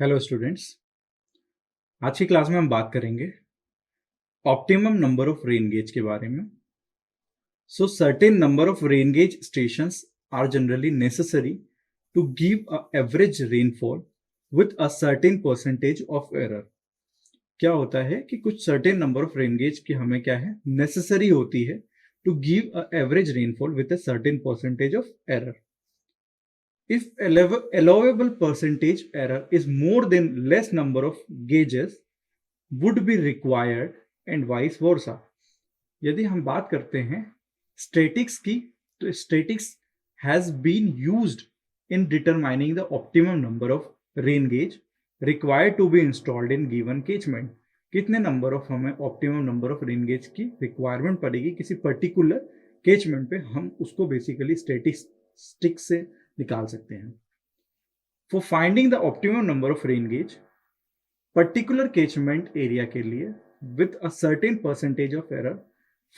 Hello students. आज की class में हम बात करेंगे optimum number of rain gauge के बारे में। So certain number of rain gauge stations are generally necessary to give a average rainfall with a certain percentage of error. क्या होता है कि कुछ certain number of rain gauge की हमें क्या है नेसेसरी होती है to give a average rainfall with a certain percentage of error. If allowable percentage error is more than less number of gauges would be required and vice versa। यदि हम बात करते हैं स्टैटिक्स की, तो statics has been used in determining the optimum number of rain gauge required to be installed in given catchment. कितने number of हमें optimum number of rain gauge की रिक्वायरमेंट पड़ेगी किसी पर्टिकुलर कैचमेंट पे, हम उसको बेसिकली स्टैटिस्टिक्स से निकाल सकते हैं। For finding the optimum number of rain gauge particular catchment area के लिए with a certain percentage of error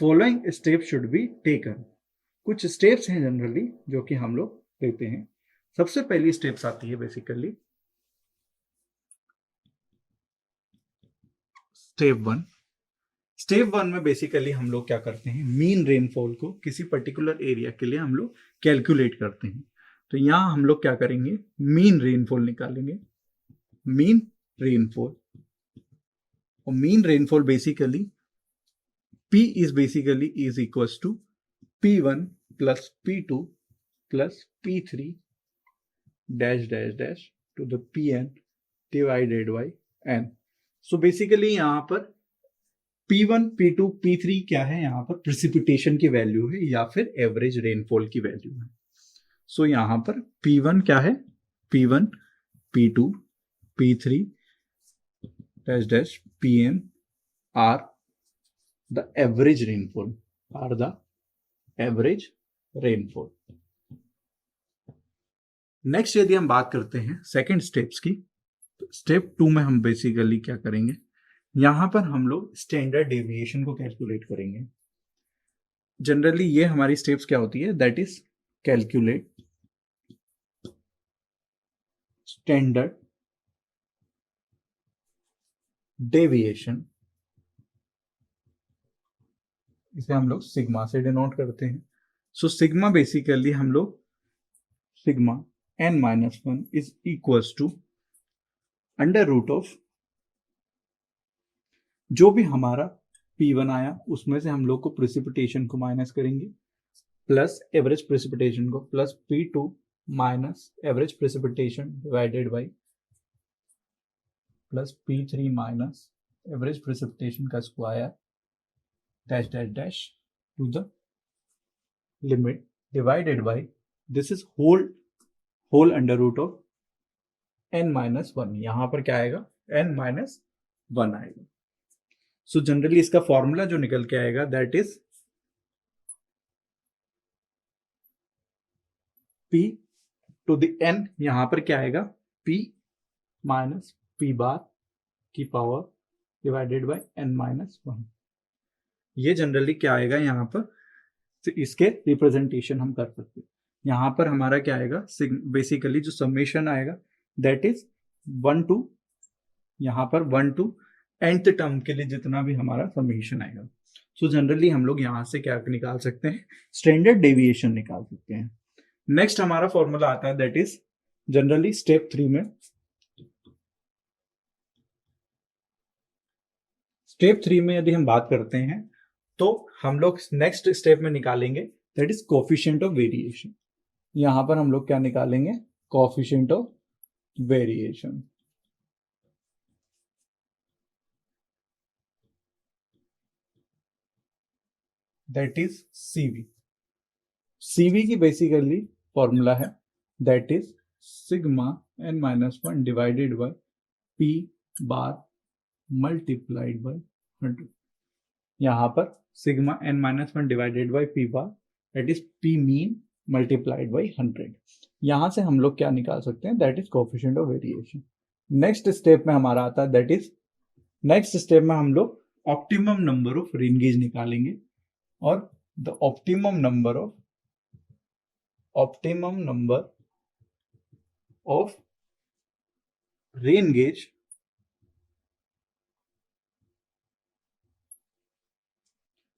following step should be taken. कुछ स्टेप्स हैं जनरली जो कि हम लोग लेते हैं। सबसे पहली स्टेप्स आती है basically step one. Step one में बेसिकली हम लोग क्या करते हैं, मीन रेनफॉल को किसी पर्टिकुलर एरिया के लिए हम लोग कैलकुलेट करते हैं। तो यहां हम लोग क्या करेंगे, मीन रेनफॉल निकालेंगे। मीन रेनफॉल, और mean rainfall basically P is basically is equals to P1 plus P2 plus P3 dash dash dash to the Pn divided by n। So basically यहाँ पर P1, P2, P3 क्या है, यहाँ पर precipitation की value है या फिर एवरेज रेनफॉल की वैल्यू है। सो यहाँ पर P1 क्या है, P1, P2, P3 dash dash Pn are the average rainfall, are the average rainfall। Next यदि हम बात करते हैं सेकेंड स्टेप्स की, तो स्टेप टू में हम बेसिकली क्या करेंगे, यहां पर हम लोग स्टैंडर्ड डेविएशन को कैलकुलेट करेंगे। जनरली ये हमारी स्टेप्स क्या होती है, that is calculate standard deviation. इसे हम लोग सिग्मा से डिनोट करते हैं। सो सिग्मा बेसिकली हम लोग sigma n-1 is equals to under root of जो भी हमारा P1 आया उसमें से हम लोग को प्रेसिपिटेशन को माइनस करेंगे, प्लस एवरेज प्रेसिपिटेशन को, plus P2 minus average precipitation divided by plus P3 minus average precipitation का square dash dash dash to the limit divided by this is whole under root of n-1। यहां पर क्या आएगा, n-1 आएगा। So generally इसका formula जो निकल के आएगा that is P to the n, यहां पर क्या आएगा, P माइनस P बार की पावर डिवाइडेड बाय n-1। ये जनरली क्या आएगा यहाँ पर, तो इसके रिप्रेजेंटेशन हम कर सकते हैं। यहाँ पर हमारा क्या आएगा, बेसिकली जो समेशन आएगा दैट इज 1 टू, यहाँ पर 1 टू nth टर्म के लिए जितना भी हमारा समेशन आएगा। सो जनरली हम लोग यहाँ से क्या निकाल सकते हैं, स्टैंडर्ड डेविएशन निकाल सकते हैं। नेक्स्ट हमारा फॉर्मूला आता है दैट इज जनरली स्टेप 3 में। स्टेप 3 में यदि हम बात करते हैं तो हम लोग नेक्स्ट स्टेप में निकालेंगे that is coefficient of variation. यहां पर हम लोग क्या निकालेंगे, coefficient of variation. That is CV. CV की बेसिकली फॉर्मूला है that is sigma n-1 divided by P bar multiplied by 100। यहां पर sigma n-1 divided by P bar that is P mean multiplied by 100। यहां से हम लोग क्या निकाल सकते हैं, that is coefficient of variation. Next step में हमारा आता है दैट इज, नेक्स्ट स्टेप में हम लोग optimum number of rain gauge निकालेंगे, और the optimum number of rain gauge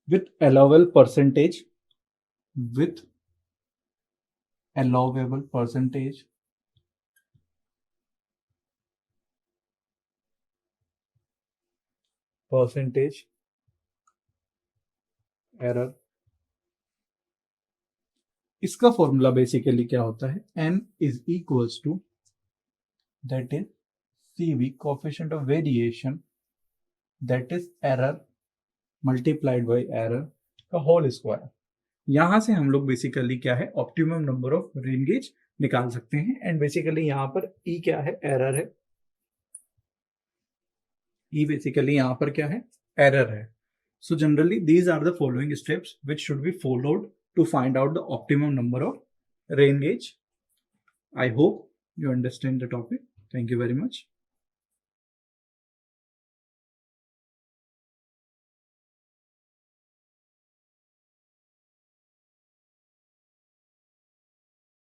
with allowable percentage percentage error. इसका फॉर्मूला बेसिकली क्या होता है, n is equals to that is CV coefficient of variation that is error multiplied by error का whole square. यहां से हम लोग basically क्या है, optimum number of rain gauge निकाल सकते हैं. एंड बेसिकली यहाँ पर E क्या है, एरर है. E बेसिकली यहाँ पर क्या है, एरर है. So generally these are the following steps which should be followed to find out the optimum number of rain gauge. I hope you understand the topic. Thank you very much.